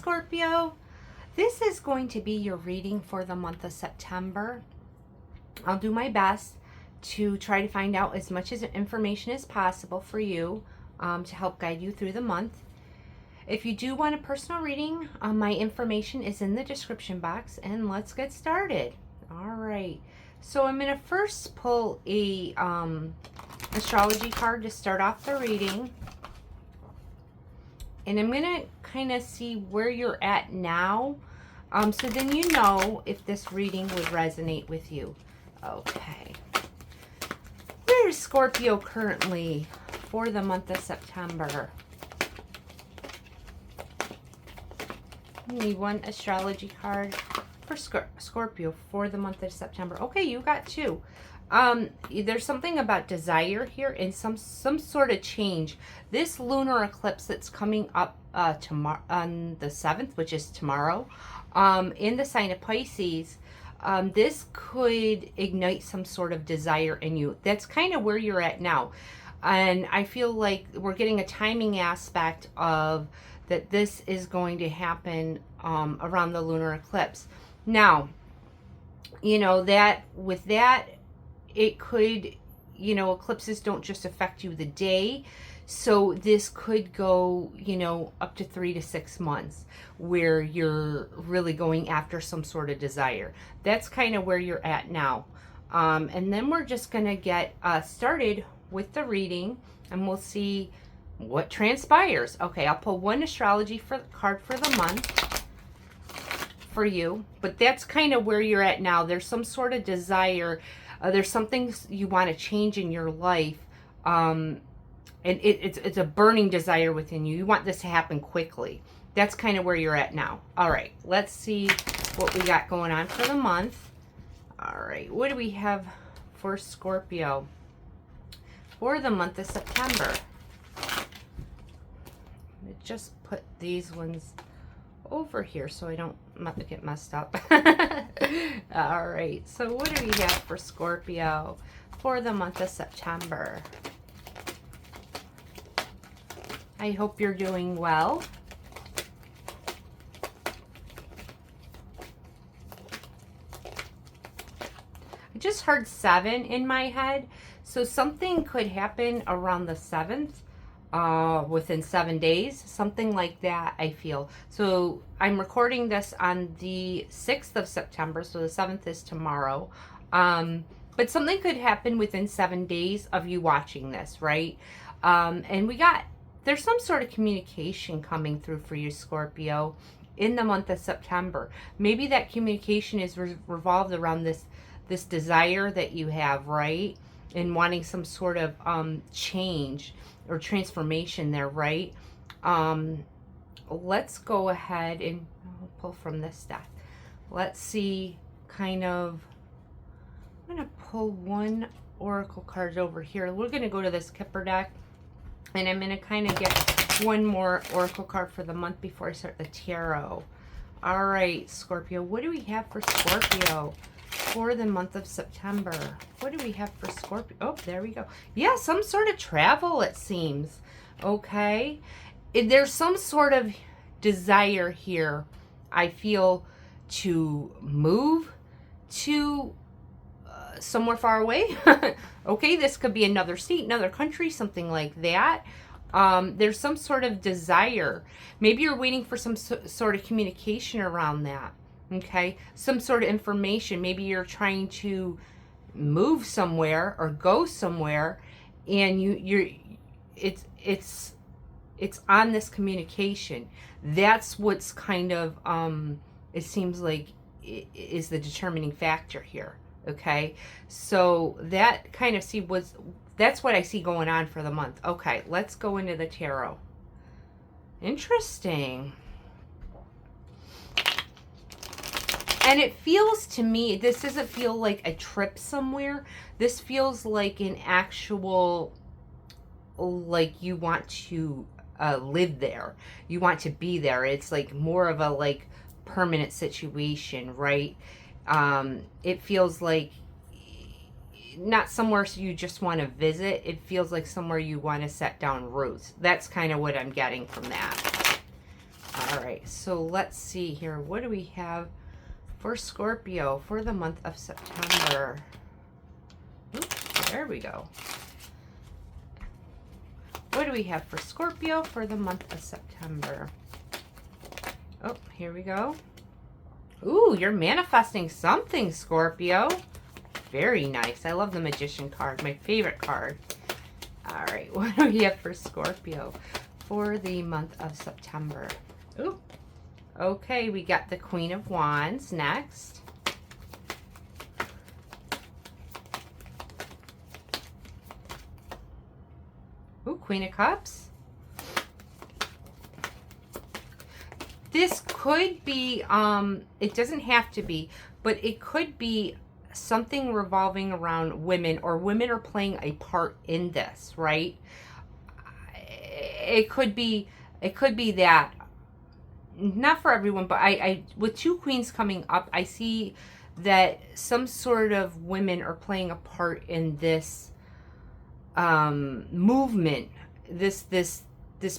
Scorpio. This is going to be your reading for the month of September. I'll do my best to try to find out as much information as possible for you to help guide you through the month. If you do want a personal reading, my information is in the description box, and let's get started. All right. So I'm going to first pull a astrology card to start off the reading. And I'm going to kind of see where you're at now. So then you know if this reading would resonate with you. Okay. Where is Scorpio currently for the month of September? I need one astrology card for Scorpio for the month of September. Okay, you got two. There's something about desire here and some sort of change. This lunar eclipse that's coming up tomorrow on the 7th, which is tomorrow, in the sign of Pisces, this could ignite some sort of desire in you. That's kind of where you're at now. And I feel like we're getting a timing aspect of that this is going to happen around the lunar eclipse. Now, you know, that with that, it could, you know, eclipses don't just affect you the day. So this could go, you know, up to 3 to 6 months where you're really going after some sort of desire. That's kind of where you're at now. And then we're just going to get started with the reading, and we'll see what transpires. Okay, I'll pull one astrology card for the month for you. But that's kind of where you're at now. There's some sort of desire. There's something you want to change in your life. And it's a burning desire within you. You want this to happen quickly. That's kind of where you're at now. All right, let's see what we got going on for the month. All right, what do we have for Scorpio for the month of September? I just put these ones over here so I don't get messed up. All right, so what do we have for Scorpio for the month of September? I hope you're doing well. I just heard 7 in my head, so something could happen around the 7th. Within 7 days, something like that, I feel. So I'm recording this on the 6th of September, so the 7th is tomorrow. But something could happen within 7 days of you watching this, right? And there's some sort of communication coming through for you, Scorpio, in the month of September. Maybe that communication is revolved around this desire that you have, right? And wanting some sort of change or transformation there, right? Let's go ahead and pull from this deck. Let's see kind of, I'm going to pull one oracle card over here. We're going to go to this Kipper deck, and I'm going to kind of get one more oracle card for the month before I start the tarot. All right, Scorpio, what do we have for Scorpio for the month of September? What do we have for Scorpio? Oh, there we go. Yeah, some sort of travel, it seems. Okay. There's some sort of desire here, I feel, to move to somewhere far away. Okay, this could be another state, another country, something like that. There's some sort of desire. Maybe you're waiting for some sort of communication around that. Okay, some sort of information. Maybe you're trying to move somewhere or go somewhere, and it's on this communication. That's what's kind of it seems like is the determining factor here. Okay, so that kind of that's what I see going on for the month. Okay, let's go into the tarot. Interesting. And it feels to me, this doesn't feel like a trip somewhere. This feels like an actual, like you want to live there. You want to be there. It's like more of a like permanent situation, right? It feels like not somewhere you just want to visit. It feels like somewhere you want to set down roots. That's kind of what I'm getting from that. All right, so let's see here. What do we have for Scorpio for the month of September? Oops, there we go. What do we have for Scorpio for the month of September? Oh, here we go. Ooh, you're manifesting something, Scorpio. Very nice. I love the Magician card, my favorite card. All right, what do we have for Scorpio for the month of September? Ooh, okay, we got the Queen of Wands next. Ooh, Queen of Cups. This could be, it doesn't have to be, but it could be something revolving around women, or women are playing a part in this, right? It could be that, not for everyone, but I with two queens coming up, I see that some sort of women are playing a part in this movement, this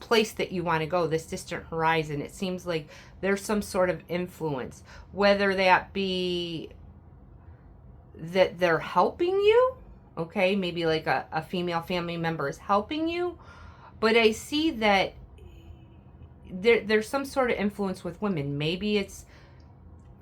place that you want to go, this distant horizon. It seems like there's some sort of influence, whether that be that they're helping you, okay, maybe like a female family member is helping you, but I see that there's some sort of influence with women. Maybe it's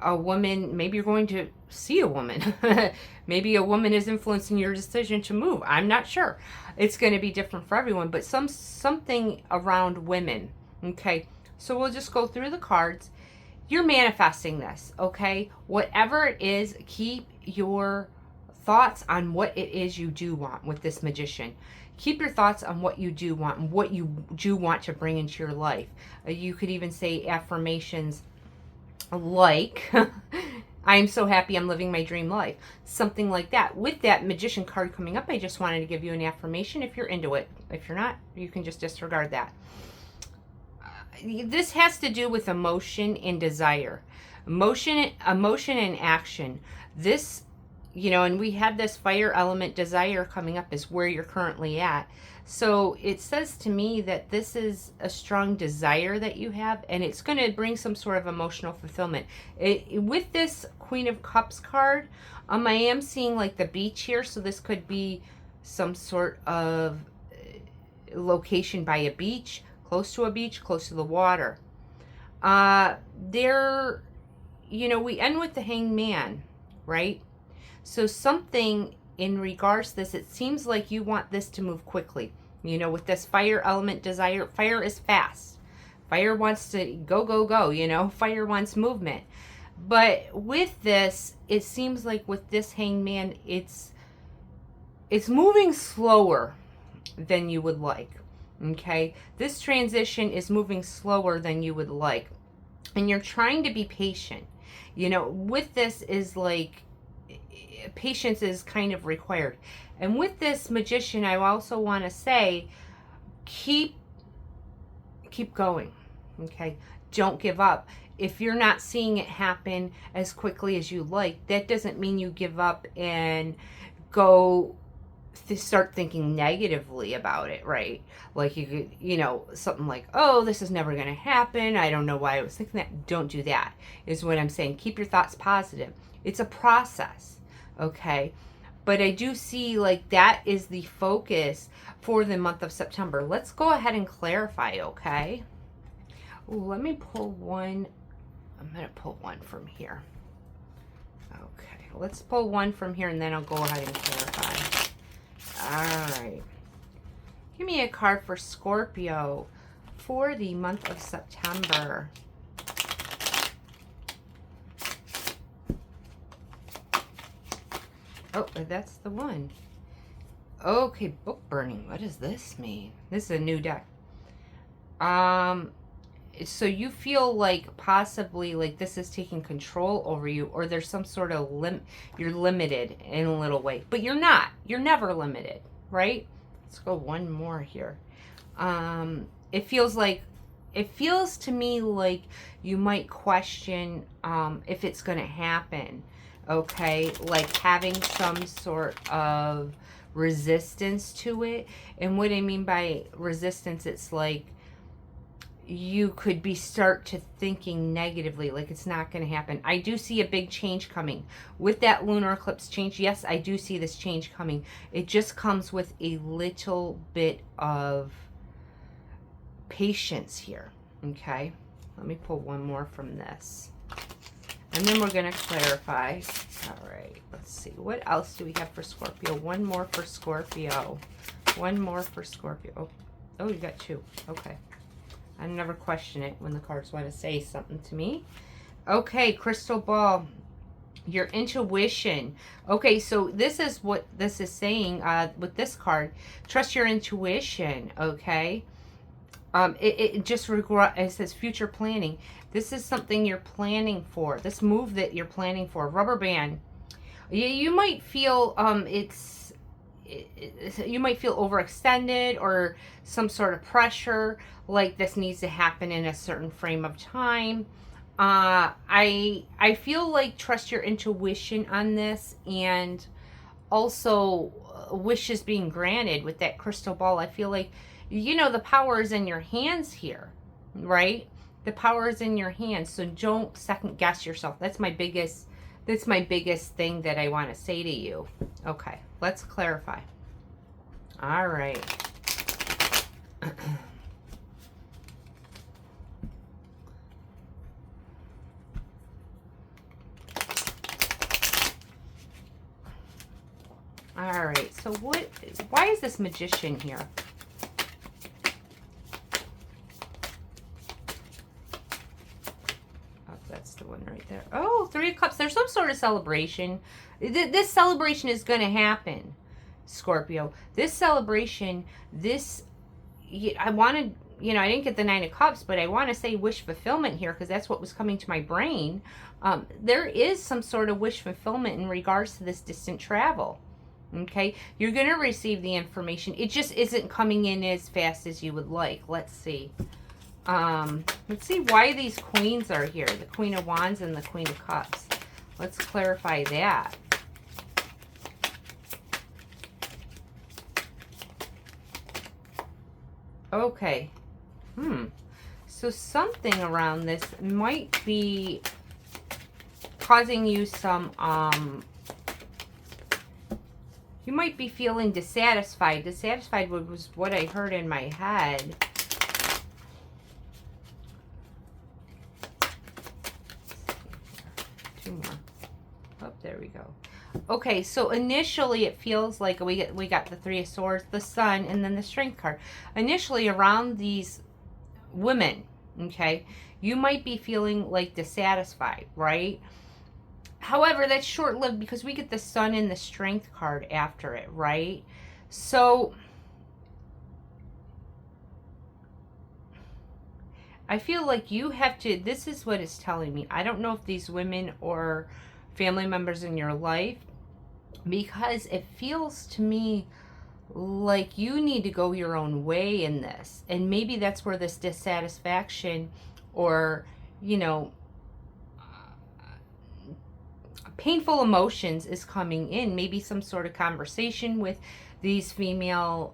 a woman, maybe you're going to see a woman. Maybe a woman is influencing your decision to move. I'm not sure. It's going to be different for everyone, but something around women. Okay, so we'll just go through the cards. You're manifesting this, okay? Whatever it is, keep your thoughts on what it is you do want with this Magician. Keep your thoughts on what you do want and what you do want to bring into your life. You could even say affirmations like, I am so happy I'm living my dream life. Something like that. With that Magician card coming up, I just wanted to give you an affirmation if you're into it. If you're not, you can just disregard that. This has to do with emotion and desire. Emotion and action. This, you know, and we have this fire element desire coming up is where you're currently at. So it says to me that this is a strong desire that you have, and it's going to bring some sort of emotional fulfillment. With this Queen of Cups card, I am seeing like the beach here, so this could be some sort of location by a beach, close to a beach, close to the water. There, you know, we end with the Hanged Man, right? So something in regards to this, it seems like you want this to move quickly. You know, with this fire element desire, fire is fast. Fire wants to go, go, go, you know, fire wants movement. But with this, it seems like with this Hanged Man, it's moving slower than you would like. Okay, this transition is moving slower than you would like, and you're trying to be patient. You know, with this is like patience is kind of required. And with this Magician, I also want to say, keep going. Okay, don't give up. If you're not seeing it happen as quickly as you like, that doesn't mean you give up and go to start thinking negatively about it, right? Like you could, you know, something like, oh, this is never going to happen. I don't know why I was thinking that. Don't do that, is what I'm saying. Keep your thoughts positive. It's a process, okay? But I do see like that is the focus for the month of September. Let's go ahead and clarify, okay? Ooh, let me pull one. I'm going to pull one from here. Okay, let's pull one from here and then I'll go ahead and clarify. All right. Give me a card for Scorpio for the month of September. Oh, that's the one. Okay, book burning. What does this mean? This is a new deck. So you feel like possibly like this is taking control over you, or there's some sort of you're limited in a little way, but you're not. You're never limited, right? Let's go one more here. It feels to me like you might question if it's going to happen. Okay, like having some sort of resistance to it. And what I mean by resistance, it's like you could be start to thinking negatively, like it's not going to happen. I do see a big change coming with that lunar eclipse change. Yes, I do see this change coming. It just comes with a little bit of patience here. Okay, let me pull one more from this, and then we're going to clarify. All right, let's see, what else do we have for Scorpio? One more for Scorpio. One more for Scorpio. Oh, you got two. Okay. I never question it when the cards want to say something to me. Okay, crystal ball. Your intuition. Okay, so this is what this is saying with this card. Trust your intuition, okay? It just it says future planning. This is something you're planning for. This move that you're planning for. Rubber band. You might feel you might feel overextended or some sort of pressure, like this needs to happen in a certain frame of time. I feel like trust your intuition on this, and also wishes being granted with that crystal ball. I feel like, you know, the power is in your hands here, right? The power is in your hands, so don't second guess yourself. That's my biggest thing that I want to say to you. Okay, let's clarify. All right. All right, so why is this Magician here? That's the one right there. Oh, Three of Cups. There's some sort of celebration. This celebration is going to happen, Scorpio. This celebration, I wanted, you know, I didn't get the Nine of Cups, but I want to say wish fulfillment here because that's what was coming to my brain. There is some sort of wish fulfillment in regards to this distant travel. Okay, you're going to receive the information. It just isn't coming in as fast as you would like. Let's see. Let's see why these queens are here. The Queen of Wands and the Queen of Cups. Let's clarify that. Okay. So something around this might be causing you some, you might be feeling dissatisfied. Dissatisfied was what I heard in my head. Two more. Oh, there we go. Okay, so initially it feels like we got the Three of Swords, the Sun, and then the Strength card. Initially around these women, okay, you might be feeling like dissatisfied, right? However, that's short-lived because we get the Sun and the Strength card after it, right? So I feel like you have to, this is what it's telling me. I don't know if these women or family members in your life, because it feels to me like you need to go your own way in this. And maybe that's where this dissatisfaction or, you know, painful emotions is coming in. Maybe some sort of conversation with these female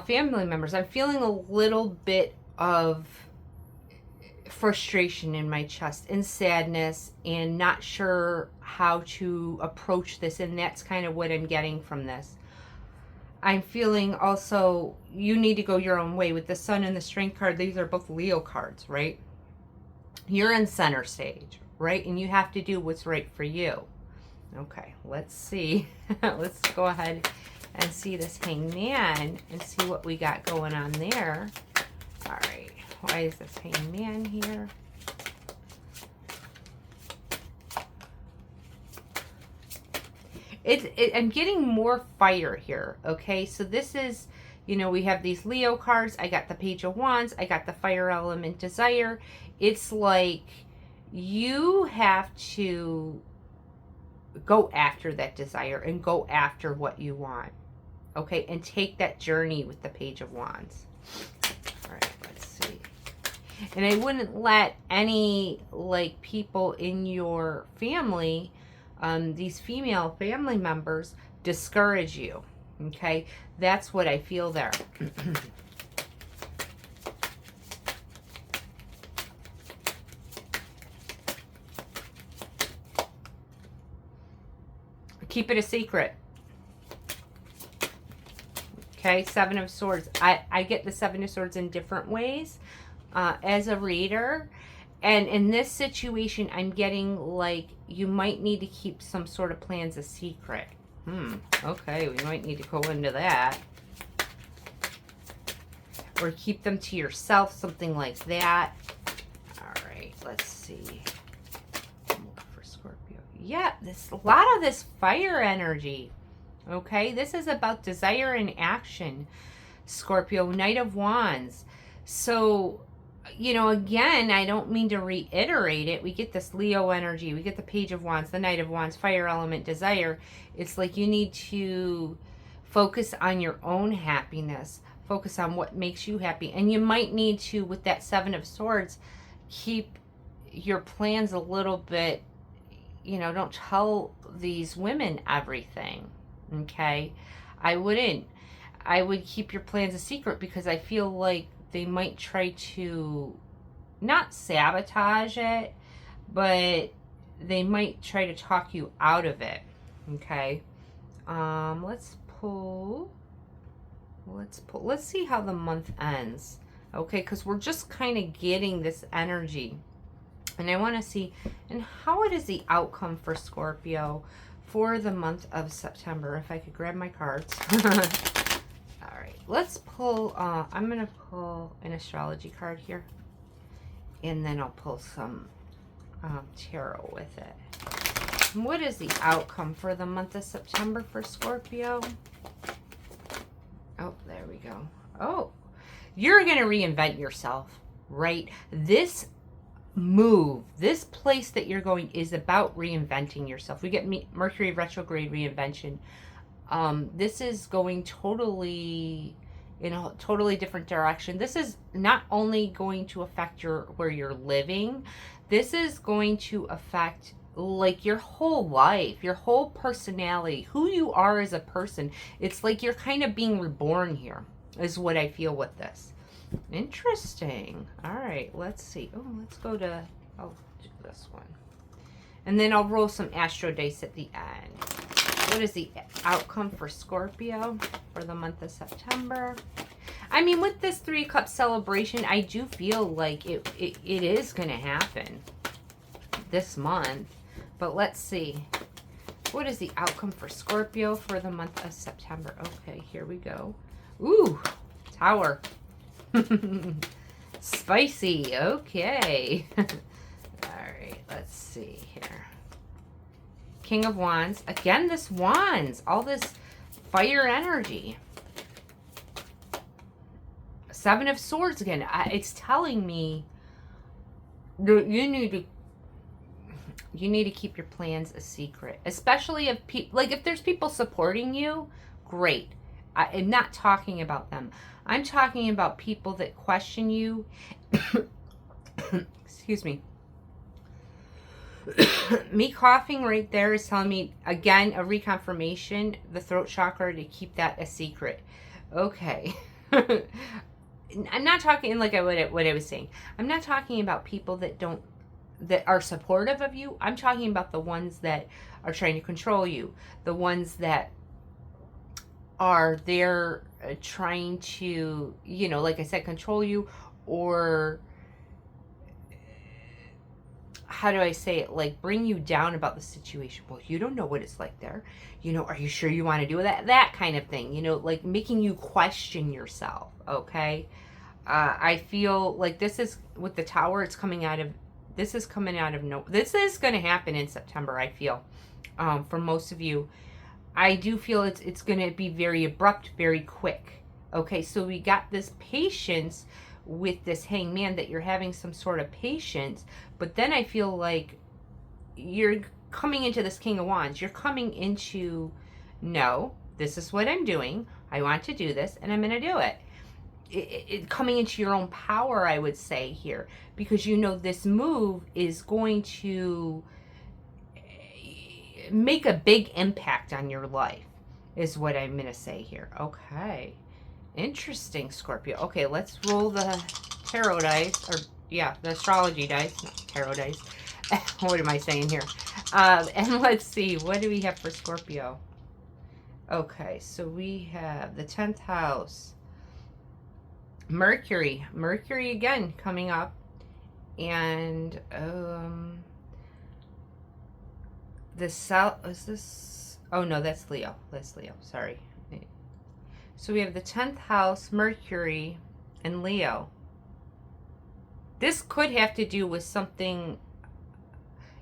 family members. I'm feeling a little bit of frustration in my chest and sadness and not sure how to approach this, and that's kind of what I'm getting from this. I'm feeling also you need to go your own way with the Sun and the Strength card. These are both Leo cards, right? You're in center stage, right? And you have to do what's right for you. Okay, let's see. Let's go ahead and see this Hangman and see what we got going on there. All right. Why is this Hangman here? I'm getting more fire here, okay? So this is, you know, we have these Leo cards. I got the Page of Wands. I got the fire element desire. It's like you have to go after that desire and go after what you want, okay? And take that journey with the Page of Wands. All right, let's see. And I wouldn't let any, like, people in your family, these female family members, discourage you, Okay, that's what I feel there. Keep it a secret. Okay, Seven of Swords. I get the Seven of Swords in different ways as a reader. And in this situation, I'm getting like you might need to keep some sort of plans a secret. Okay, we might need to go into that. Or keep them to yourself, something like that. All right, let's see. For Scorpio. Yeah, a lot of this fire energy. Okay, this is about desire and action. Scorpio, Knight of Wands. So, you know, again, I don't mean to reiterate it. We get this Leo energy. We get the Page of Wands, the Knight of Wands, fire element, desire. It's like you need to focus on your own happiness. Focus on what makes you happy. And you might need to, with that Seven of Swords, keep your plans a little bit, you know, don't tell these women everything. Okay? I wouldn't. I would keep your plans a secret because I feel like they might try to not sabotage it, but they might try to talk you out of it. Okay? Let's see how the month ends. Okay, because we're just kind of getting this energy. And I want to see, and how it is the outcome for Scorpio for the month of September. If I could grab my cards. All right, let's pull, I'm going to pull an astrology card here. And then I'll pull some tarot with it. And what is the outcome for the month of September for Scorpio? Oh, there we go. Oh, you're going to reinvent yourself, right? This move, this place that you're going is about reinventing yourself. We get Mercury retrograde reinvention. This is going totally in a totally different direction. This is not only going to affect where you're living, this is going to affect like your whole life, your whole personality, who you are as a person. It's like you're kind of being reborn here, is what I feel with this. Interesting. All right, let's see. Oh, let's go to, I'll do this one. And then I'll roll some astro dice at the end. What is the outcome for Scorpio for the month of September? I mean, with this 3 Cup celebration, I do feel like it is going to happen this month. But let's see. What is the outcome for Scorpio for the month of September? Okay, here we go. Ooh, Tower. Spicy. Okay. All right, let's see here. King of Wands. Again, this Wands. All this fire energy. Seven of Swords again. It's telling me that you need to keep your plans a secret, especially if if there's people supporting you, great. I'm not talking about them. I'm talking about people that question you. Excuse me. Me coughing right there is telling me, again, a reconfirmation, the throat chakra, to keep that a secret. Okay. I'm not talking like what I was saying. I'm not talking about people that are supportive of you. I'm talking about the ones that are trying to control you. The ones that are there trying to, you know, like I said, control you, or how do I say it? Like bring you down about the situation. Well, you don't know what it's like there. You know, are you sure you want to do that? That kind of thing, you know, like making you question yourself. Okay. I feel like this is with the Tower. It's coming out of, this is coming out of this is going to happen in September. I feel, for most of you, I do feel it's going to be very abrupt, very quick. Okay. So we got this patience with this Hangman, that you're having some sort of patience, but then I feel like you're coming into this King of Wands. You're coming into, no, this is what I'm doing. I want to do this, and I'm going to do it. Coming into your own power, I would say here, because you know this move is going to make a big impact on your life. is what I'm going to say here. Okay. Interesting, Scorpio. Okay, let's roll the tarot dice, or yeah, the astrology dice, not tarot dice. What am I saying here? And let's see, what do we have for Scorpio? Okay, so we have the 10th house. Mercury. Mercury again coming up. And the south, is this? Oh no, that's Leo. That's Leo. Sorry. So we have the 10th house, Mercury, and Leo. This could have to do with something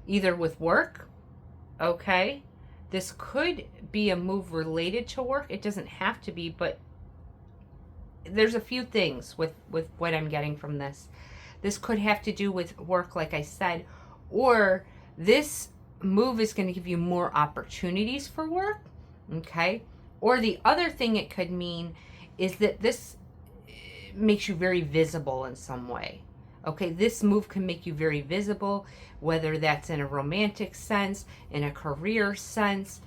either with work, okay? This could be a move related to work. It doesn't have to be, but there's a few things with what I'm getting from this. This could have to do with work, like I said, or this move is going to give you more opportunities for work, okay? Or the other thing it could mean is that this makes you very visible in some way. Okay, this move can make you very visible, whether that's in a romantic sense, in a career sense.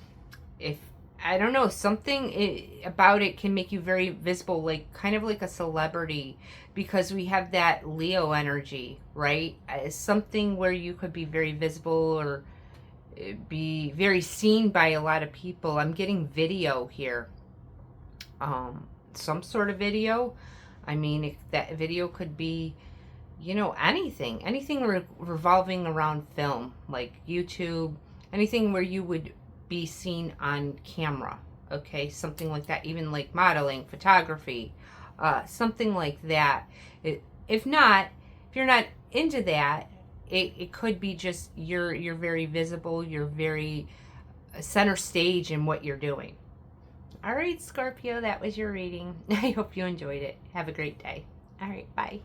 If, I don't know, something about it can make you very visible, like kind of like a celebrity, because we have that Leo energy, right? Something where you could be very visible or be very seen by a lot of people. I'm getting video here. Some sort of video. I mean, that video could be, you know, anything revolving around film, like YouTube, anything where you would be seen on camera. Okay, something like that. Even like modeling, photography, something like that. If you're not into that, it could be just you're very visible, you're very center stage in what you're doing. All right, Scorpio, that was your reading. I hope you enjoyed it. Have a great day. All right, bye.